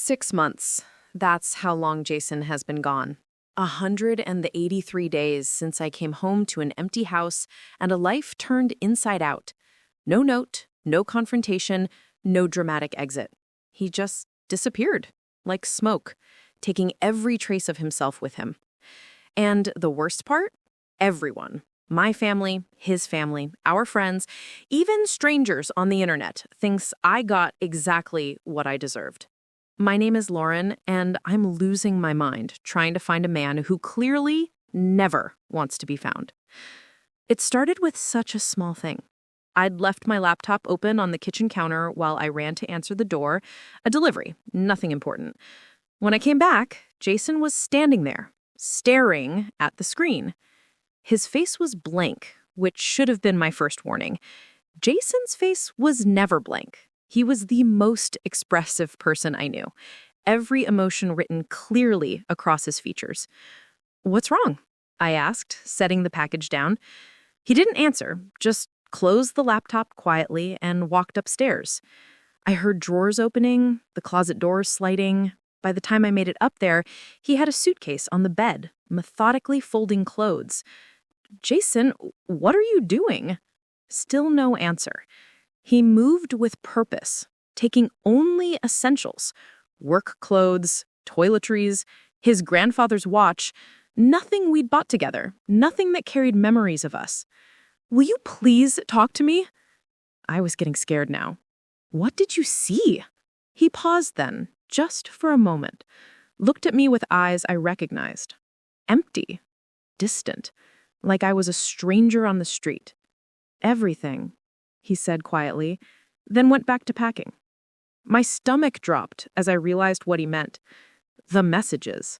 6 months. That's how long Jason has been gone. 183 days since I came home to an empty house and a life turned inside out. No note, no confrontation, no dramatic exit. He just disappeared, like smoke, taking every trace of himself with him. And the worst part? Everyone. My family, his family, our friends, even strangers on the internet thinks I got exactly what I deserved. My name is Lauren, and I'm losing my mind trying to find a man who clearly never wants to be found. It started with such a small thing. I'd left my laptop open on the kitchen counter while I ran to answer the door, a delivery, nothing important. When I came back, Jason was standing there, staring at the screen. His face was blank, which should have been my first warning. Jason's face was never blank. He was the most expressive person I knew, every emotion written clearly across his features. "What's wrong?" I asked, setting the package down. He didn't answer, just closed the laptop quietly and walked upstairs. I heard drawers opening, the closet doors sliding. By the time I made it up there, he had a suitcase on the bed, methodically folding clothes. "Jason, what are you doing?" Still no answer. He moved with purpose, taking only essentials, work clothes, toiletries, his grandfather's watch, nothing we'd bought together, nothing that carried memories of us. "Will you please talk to me?" I was getting scared now. "What did you see?" He paused then, just for a moment, looked at me with eyes I recognized. Empty, distant, like I was a stranger on the street. "Everything," he said quietly, then went back to packing. My stomach dropped as I realized what he meant. The messages.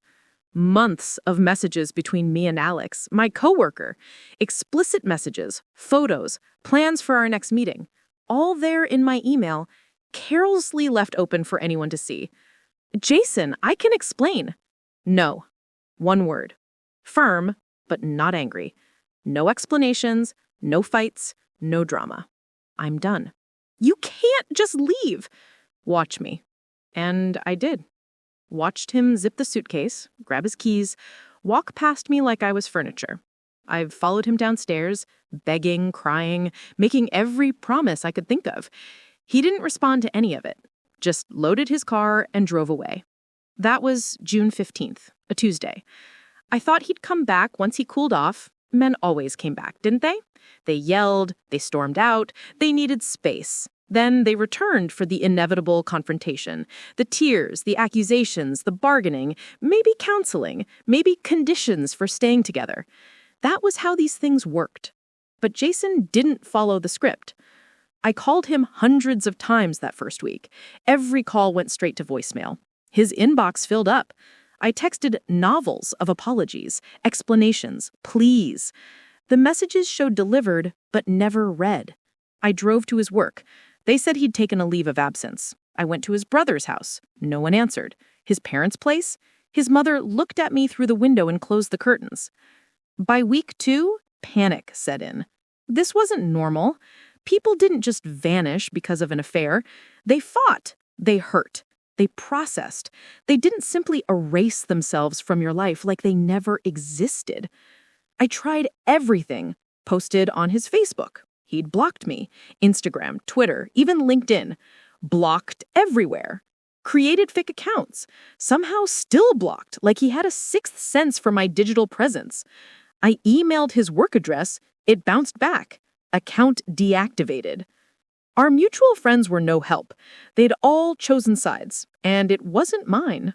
Months of messages between me and Alex, my coworker. Explicit messages, photos, plans for our next meeting. All there in my email, carelessly left open for anyone to see. "Jason, I can explain." "No." One word. Firm, but not angry. No explanations, no fights, no drama. "I'm done." "You can't just leave." "Watch me." And I did. Watched him zip the suitcase, grab his keys, walk past me like I was furniture. I've followed him downstairs, begging, crying, making every promise I could think of. He didn't respond to any of it, just loaded his car and drove away. That was June 15th, a Tuesday. I thought he'd come back once he cooled off. Men always came back, didn't they? They yelled, they stormed out, they needed space. Then they returned for the inevitable confrontation, the tears, the accusations, the bargaining, maybe counseling, maybe conditions for staying together. That was how these things worked. But Jason didn't follow the script. I called him hundreds of times that first week. Every call went straight to voicemail. His inbox filled up. I texted novels of apologies, explanations, pleas. The messages showed delivered, but never read. I drove to his work. They said he'd taken a leave of absence. I went to his brother's house. No one answered. His parents' place? His mother looked at me through the window and closed the curtains. By week 2, panic set in. This wasn't normal. People didn't just vanish because of an affair. They fought. They hurt. They processed. They didn't simply erase themselves from your life like they never existed. I tried everything. Posted on his Facebook. He'd blocked me. Instagram, Twitter, even LinkedIn. Blocked everywhere. Created fake accounts. Somehow still blocked, like he had a sixth sense for my digital presence. I emailed his work address. It bounced back. Account deactivated. Our mutual friends were no help. They'd all chosen sides, and it wasn't mine.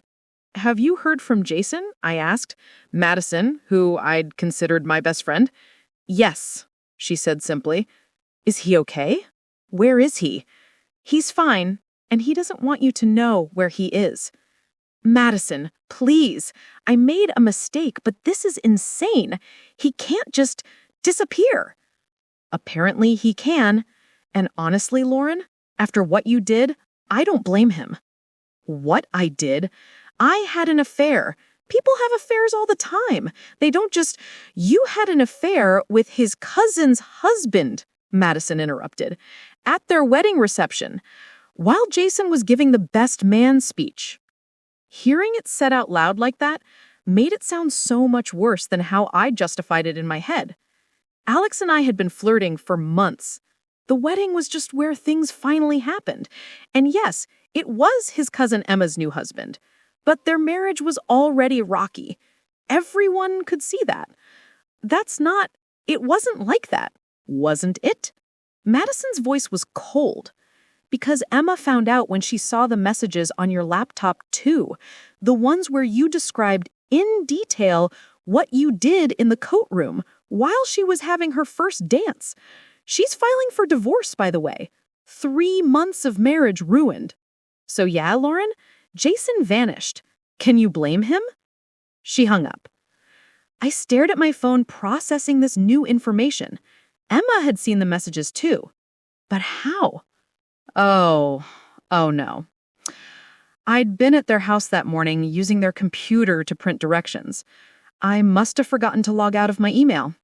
"Have you heard from Jason?" I asked. Madison, who I'd considered my best friend. "Yes," she said simply. "Is he okay?" "Where is he?" "He's fine, and he doesn't want you to know where he is." "Madison, please. I made a mistake, but this is insane. He can't just disappear." "Apparently he can. And honestly, Lauren, after what you did, I don't blame him." "What I did? I had an affair. People have affairs all the time. They don't just—" "You had an affair with his cousin's husband," Madison interrupted, "at their wedding reception, while Jason was giving the best man speech. Hearing it said out loud like that made it sound so much worse than how I justified it in my head. Alex and I had been flirting for months. The wedding was just where things finally happened. And yes, it was his cousin Emma's new husband. But their marriage was already rocky. Everyone could see that. It wasn't like that, wasn't it? Madison's voice was cold. Because Emma found out when she saw the messages on your laptop too. The ones where you described in detail what you did in the coat room while she was having her first dance. She's filing for divorce, by the way. 3 months of marriage ruined. So yeah, Lauren, Jason vanished. Can you blame him? She hung up. I stared at my phone processing this new information. Emma had seen the messages too. But how? Oh no. I'd been at their house that morning using their computer to print directions. I must have forgotten to log out of my email.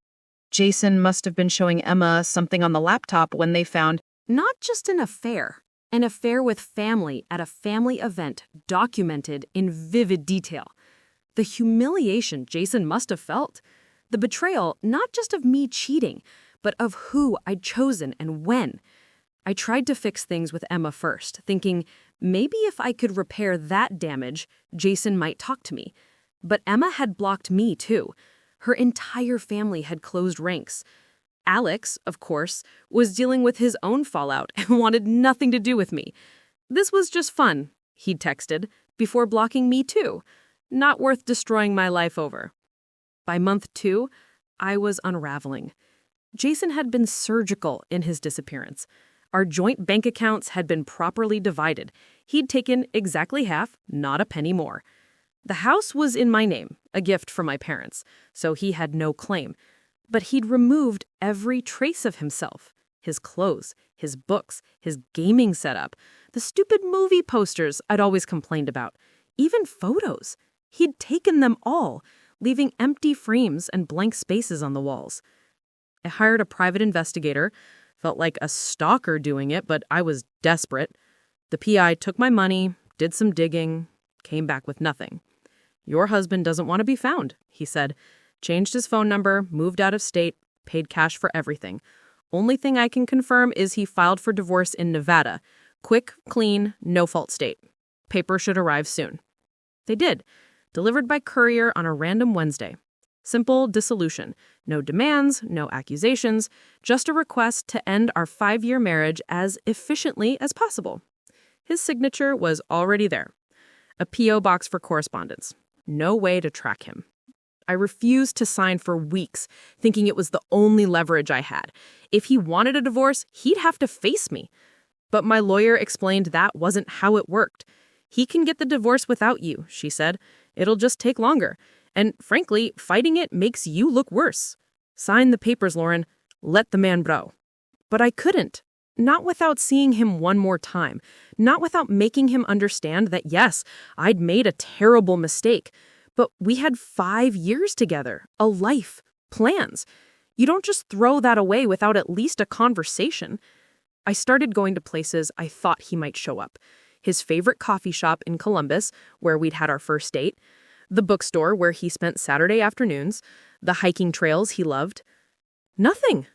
Jason must have been showing Emma something on the laptop when they found not just an affair with family at a family event documented in vivid detail. The humiliation Jason must have felt. The betrayal not just of me cheating, but of who I'd chosen and when. I tried to fix things with Emma first, thinking maybe if I could repair that damage, Jason might talk to me. But Emma had blocked me too. Her entire family had closed ranks. Alex, of course, was dealing with his own fallout and wanted nothing to do with me. This was just fun, he'd texted, before blocking me too. Not worth destroying my life over. By month 2, I was unraveling. Jason had been surgical in his disappearance. Our joint bank accounts had been properly divided. He'd taken exactly half, not a penny more. The house was in my name, a gift from my parents, so he had no claim. But he'd removed every trace of himself. His clothes, his books, his gaming setup, the stupid movie posters I'd always complained about, even photos. He'd taken them all, leaving empty frames and blank spaces on the walls. I hired a private investigator. Felt like a stalker doing it, but I was desperate. The PI took my money, did some digging, came back with nothing. Your husband doesn't want to be found, he said. Changed his phone number, moved out of state, paid cash for everything. Only thing I can confirm is he filed for divorce in Nevada. Quick, clean, no-fault state. Paper should arrive soon. They did. Delivered by courier on a random Wednesday. Simple dissolution. No demands, no accusations, just a request to end our 5-year marriage as efficiently as possible. His signature was already there. A P.O. box for correspondence. No way to track him. I refused to sign for weeks, thinking it was the only leverage I had. If he wanted a divorce, he'd have to face me. But my lawyer explained that wasn't how it worked. He can get the divorce without you, she said. It'll just take longer. And frankly, fighting it makes you look worse. Sign the papers, Lauren. Let the man bro. But I couldn't. Not without seeing him one more time. Not without making him understand that, yes, I'd made a terrible mistake. But we had 5 years together, a life, plans. You don't just throw that away without at least a conversation. I started going to places I thought he might show up. His favorite coffee shop in Columbus, where we'd had our first date. The bookstore where he spent Saturday afternoons. The hiking trails he loved. Nothing.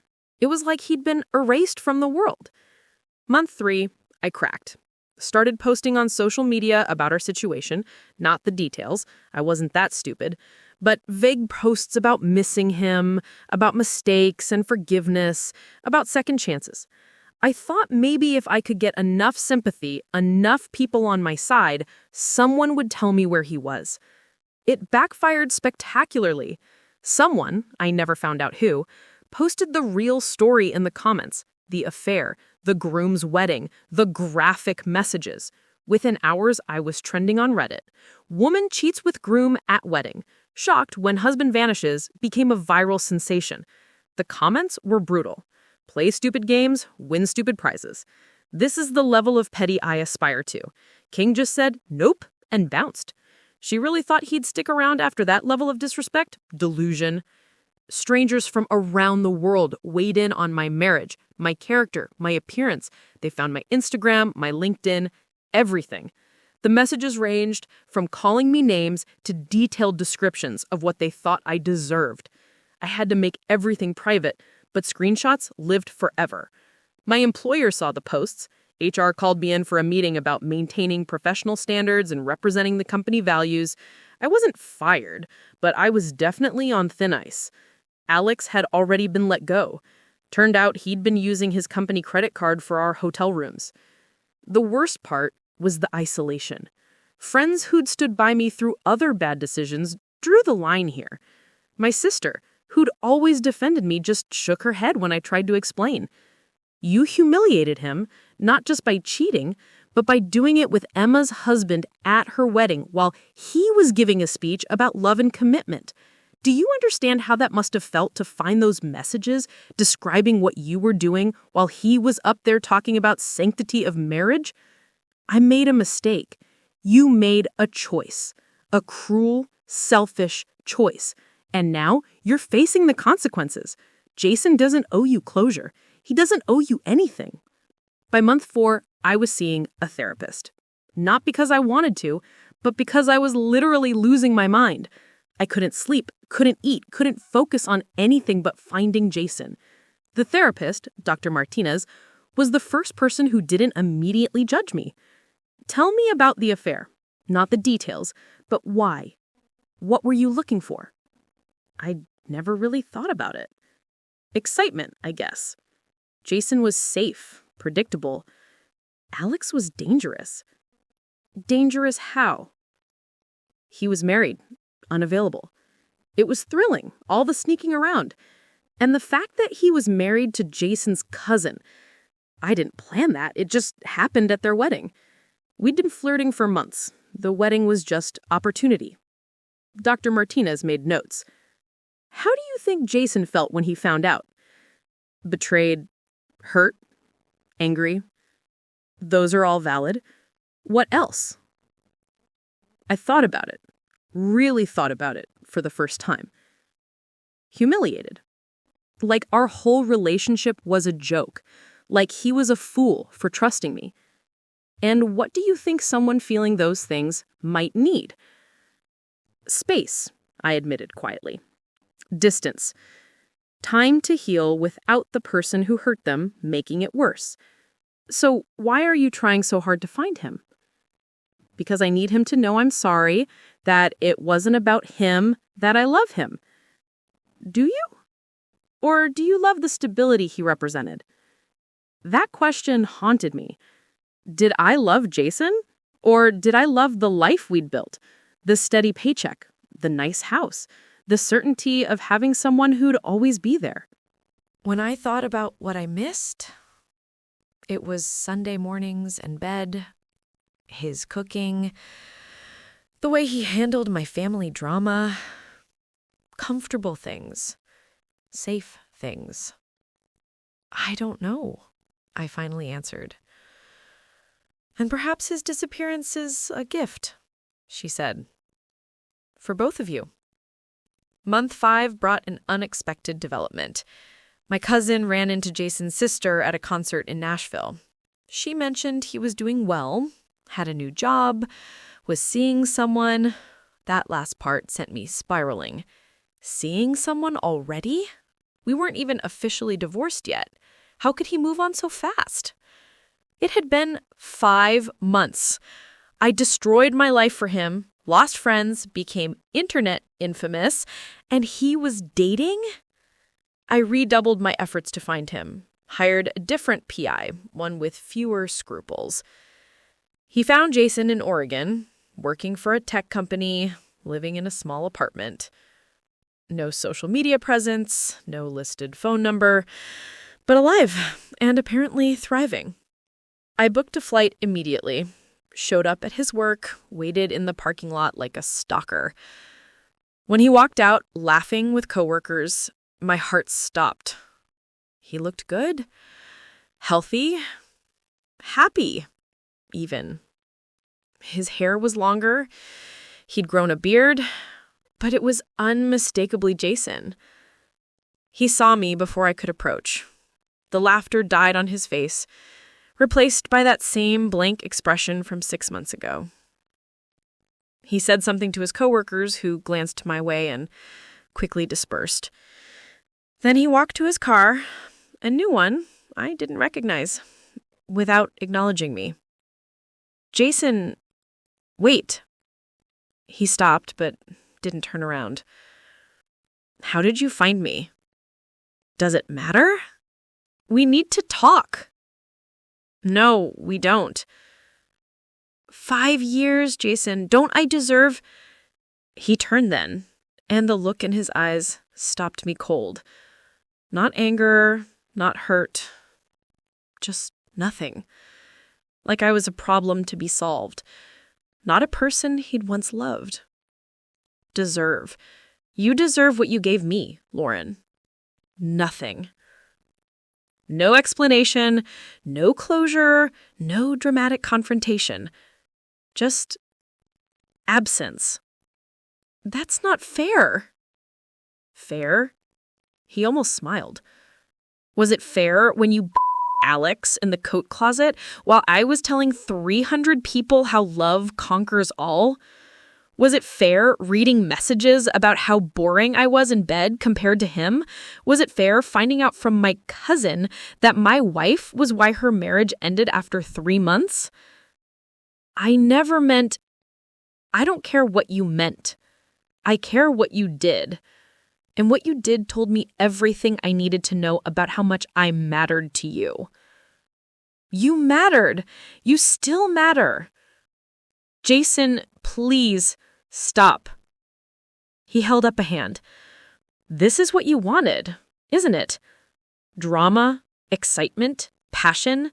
It was like he'd been erased from the world. Month 3, I cracked. Started posting on social media about our situation, not the details. I wasn't that stupid. But vague posts about missing him, about mistakes and forgiveness, about second chances. I thought maybe if I could get enough sympathy, enough people on my side, someone would tell me where he was. It backfired spectacularly. Someone, I never found out who, posted the real story in the comments. The affair, the groom's wedding, the graphic messages. Within hours, I was trending on Reddit. Woman cheats with groom at wedding. Shocked when husband vanishes became a viral sensation. The comments were brutal. Play stupid games, win stupid prizes. This is the level of petty I aspire to. King just said nope and bounced. She really thought he'd stick around after that level of disrespect? Delusion. Strangers from around the world weighed in on my marriage, my character, my appearance. They found my Instagram, my LinkedIn, everything. The messages ranged from calling me names to detailed descriptions of what they thought I deserved. I had to make everything private, but screenshots lived forever. My employer saw the posts. HR called me in for a meeting about maintaining professional standards and representing the company values. I wasn't fired, but I was definitely on thin ice. Alex had already been let go. Turned out he'd been using his company credit card for our hotel rooms. The worst part was the isolation. Friends who'd stood by me through other bad decisions drew the line here. My sister, who'd always defended me, just shook her head when I tried to explain. You humiliated him, not just by cheating, but by doing it with Emma's husband at her wedding while he was giving a speech about love and commitment. Do you understand how that must have felt to find those messages describing what you were doing while he was up there talking about sanctity of marriage? I made a mistake. You made a choice. A cruel, selfish choice. And now you're facing the consequences. Jason doesn't owe you closure. He doesn't owe you anything. By month 4, I was seeing a therapist. Not because I wanted to, but because I was literally losing my mind. I couldn't sleep, couldn't eat, couldn't focus on anything but finding Jason. The therapist, Dr. Martinez, was the first person who didn't immediately judge me. Tell me about the affair. Not the details, but why? What were you looking for? I never really thought about it. Excitement, I guess. Jason was safe, predictable. Alex was dangerous. Dangerous how? He was married, unavailable. It was thrilling, all the sneaking around. And the fact that he was married to Jason's cousin. I didn't plan that. It just happened at their wedding. We'd been flirting for months. The wedding was just opportunity. Dr. Martinez made notes. How do you think Jason felt when he found out? Betrayed, hurt, angry. Those are all valid. What else? I thought about it, really thought about it for the first time. Humiliated. Like our whole relationship was a joke. Like he was a fool for trusting me. And what do you think someone feeling those things might need? Space, I admitted quietly. Distance. Time to heal without the person who hurt them making it worse. So why are you trying so hard to find him? Because I need him to know I'm sorry, that it wasn't about him, that I love him. Do you? Or do you love the stability he represented? That question haunted me. Did I love Jason? Or did I love the life we'd built? The steady paycheck, the nice house, the certainty of having someone who'd always be there. When I thought about what I missed, it was Sunday mornings and bed, his cooking, the way he handled my family drama, comfortable things, safe things. I don't know, I finally answered. And perhaps his disappearance is a gift, she said. For both of you. Month 5 brought an unexpected development. My cousin ran into Jason's sister at a concert in Nashville. She mentioned he was doing well, had a new job, was seeing someone. That last part sent me spiraling. Seeing someone already? We weren't even officially divorced yet. How could he move on so fast? It had been 5 months. I destroyed my life for him, lost friends, became internet infamous, and he was dating? I redoubled my efforts to find him, hired a different PI, one with fewer scruples. He found Jason in Oregon, working for a tech company, living in a small apartment. No social media presence, no listed phone number, but alive and apparently thriving. I booked a flight immediately, showed up at his work, waited in the parking lot like a stalker. When he walked out, laughing with coworkers, my heart stopped. He looked good, healthy, happy, even. His hair was longer, he'd grown a beard, but it was unmistakably Jason. He saw me before I could approach. The laughter died on his face, replaced by that same blank expression from 6 months ago. He said something to his coworkers, who glanced my way and quickly dispersed. Then he walked to his car, a new one I didn't recognize, without acknowledging me. Jason, wait. He stopped, but didn't turn around. How did you find me? Does it matter? We need to talk. No, we don't. 5 years, Jason. Don't I deserve... He turned then, and the look in his eyes stopped me cold. Not anger, not hurt. Just nothing. Like I was a problem to be solved. Not a person he'd once loved. Deserve. You deserve what you gave me, Lauren. Nothing. No explanation, no closure, no dramatic confrontation. Just absence. That's not fair. Fair? He almost smiled. Was it fair when you Alex in the coat closet while I was telling 300 people how love conquers all? Was it fair reading messages about how boring I was in bed compared to him? Was it fair finding out from my cousin that my wife was why her marriage ended after 3 months? I never meant... I don't care what you meant. I care what you did. And what you did told me everything I needed to know about how much I mattered to you. You mattered. You still matter. Jason, please stop. He held up a hand. This is what you wanted, isn't it? Drama, excitement, passion.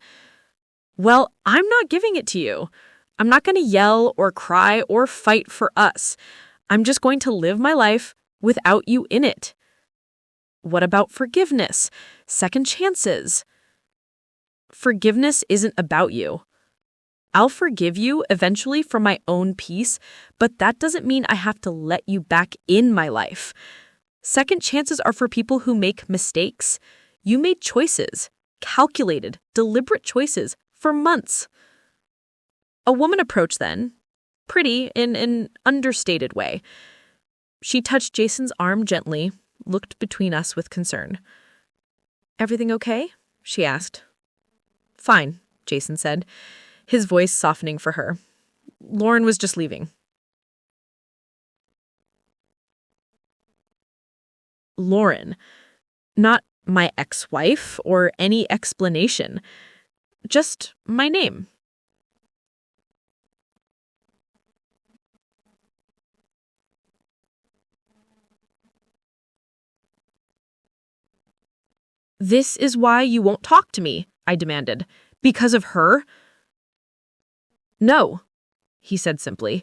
Well, I'm not giving it to you. I'm not going to yell or cry or fight for us. I'm just going to live my life without you in it. What about forgiveness? Second chances? Forgiveness isn't about you. I'll forgive you eventually for my own peace, but that doesn't mean I have to let you back in my life. Second chances are for people who make mistakes. You made choices, calculated, deliberate choices, for months. A woman approached then, pretty in an understated way. She touched Jason's arm gently, looked between us with concern. Everything okay? She asked. Fine, Jason said, his voice softening for her. Lauren was just leaving. Lauren, not my ex-wife or any explanation. Just my name. This is why you won't talk to me, I demanded. Because of her? No, he said simply.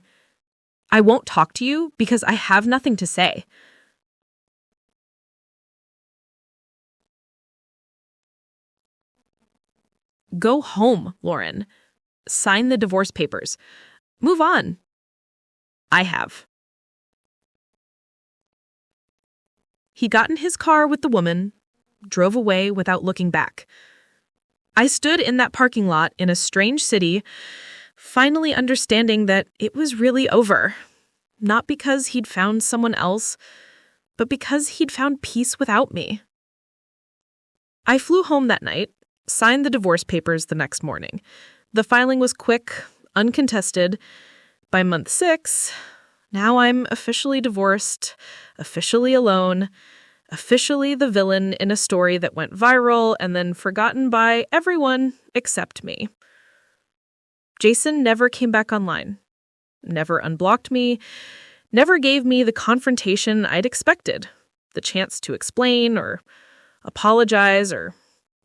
I won't talk to you because I have nothing to say. Go home, Lauren. Sign the divorce papers. Move on. I have. He got in his car with the woman, drove away without looking back. I stood in that parking lot in a strange city, finally understanding that it was really over. Not because he'd found someone else, but because he'd found peace without me. I flew home that night, signed the divorce papers the next morning. The filing was quick, uncontested. By month 6, now I'm officially divorced, officially alone, officially the villain in a story that went viral and then forgotten by everyone except me. Jason never came back online, never unblocked me, never gave me the confrontation I'd expected, the chance to explain or apologize or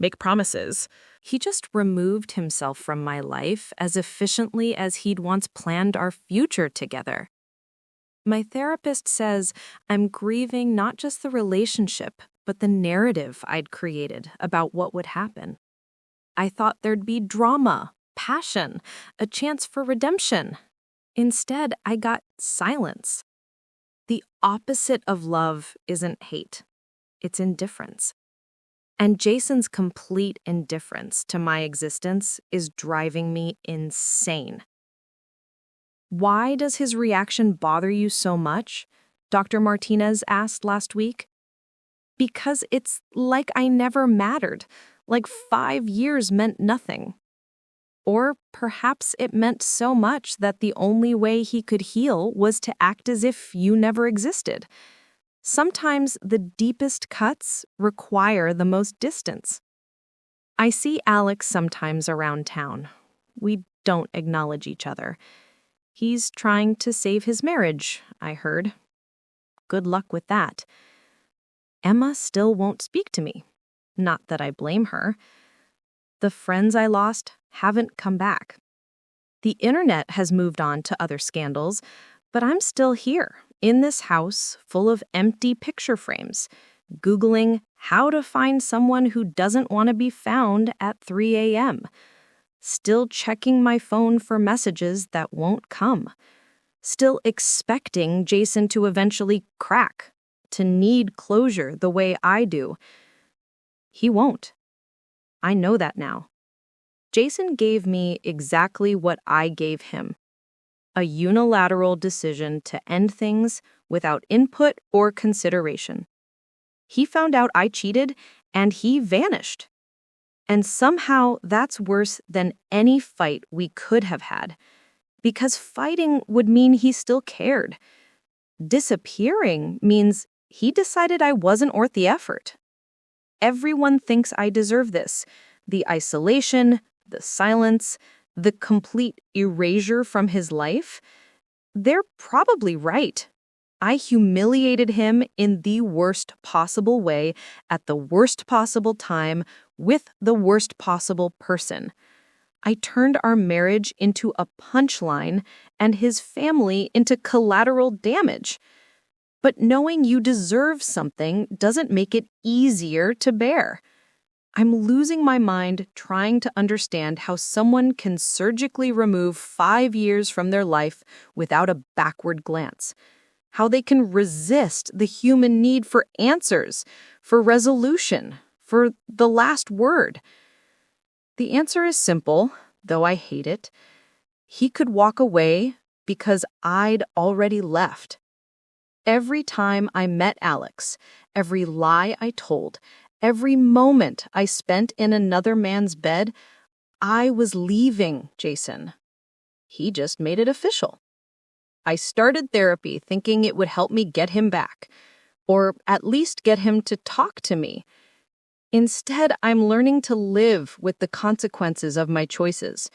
make promises. He just removed himself from my life as efficiently as he'd once planned our future together. My therapist says I'm grieving not just the relationship, but the narrative I'd created about what would happen. I thought there'd be drama, passion, a chance for redemption. Instead, I got silence. The opposite of love isn't hate. It's indifference. And Jason's complete indifference to my existence is driving me insane. Why does his reaction bother you so much? Dr. Martinez asked last week. Because it's like I never mattered, like 5 years meant nothing. Or perhaps it meant so much that the only way he could heal was to act as if you never existed. Sometimes the deepest cuts require the most distance. I see Alex sometimes around town. We don't acknowledge each other. He's trying to save his marriage, I heard. Good luck with that. Emma still won't speak to me. Not that I blame her. The friends I lost haven't come back. The internet has moved on to other scandals, but I'm still here, in this house full of empty picture frames, Googling how to find someone who doesn't want to be found at 3 a.m., still checking my phone for messages that won't come, still expecting Jason to eventually crack, to need closure the way I do. He won't. I know that now. Jason gave me exactly what I gave him. A unilateral decision to end things without input or consideration. He found out I cheated, and he vanished. And somehow that's worse than any fight we could have had, because fighting would mean he still cared. Disappearing means he decided I wasn't worth the effort. Everyone thinks I deserve this. The isolation, the silence, the complete erasure from his life. They're probably right. I humiliated him in the worst possible way, at the worst possible time, with the worst possible person. I turned our marriage into a punchline and his family into collateral damage. But knowing you deserve something doesn't make it easier to bear. I'm losing my mind trying to understand how someone can surgically remove 5 years from their life without a backward glance. How they can resist the human need for answers, for resolution, for the last word. The answer is simple, though I hate it. He could walk away because I'd already left. Every time I met Alex, every lie I told, every moment I spent in another man's bed, I was leaving Jason. He just made it official. I started therapy thinking it would help me get him back, or at least get him to talk to me. Instead, I'm learning to live with the consequences of my choices,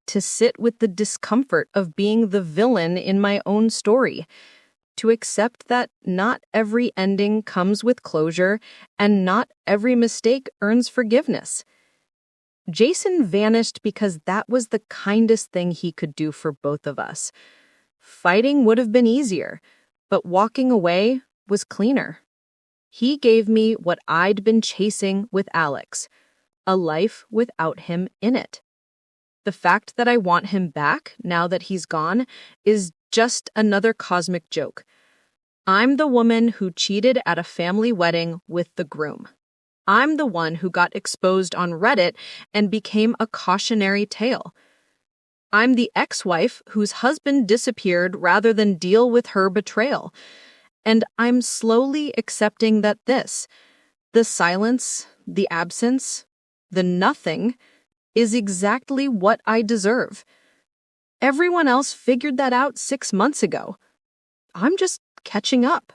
to sit with the discomfort of being the villain in my own story, to accept that not every ending comes with closure and not every mistake earns forgiveness. Jason vanished because that was the kindest thing he could do for both of us. Fighting would have been easier, but walking away was cleaner. He gave me what I'd been chasing with Alex, a life without him in it. The fact that I want him back now that he's gone is just another cosmic joke. I'm the woman who cheated at a family wedding with the groom. I'm the one who got exposed on Reddit and became a cautionary tale. I'm the ex-wife whose husband disappeared rather than deal with her betrayal. And I'm slowly accepting that the silence, the absence, the nothing, is exactly what I deserve. Everyone else figured that out 6 months ago. I'm just catching up.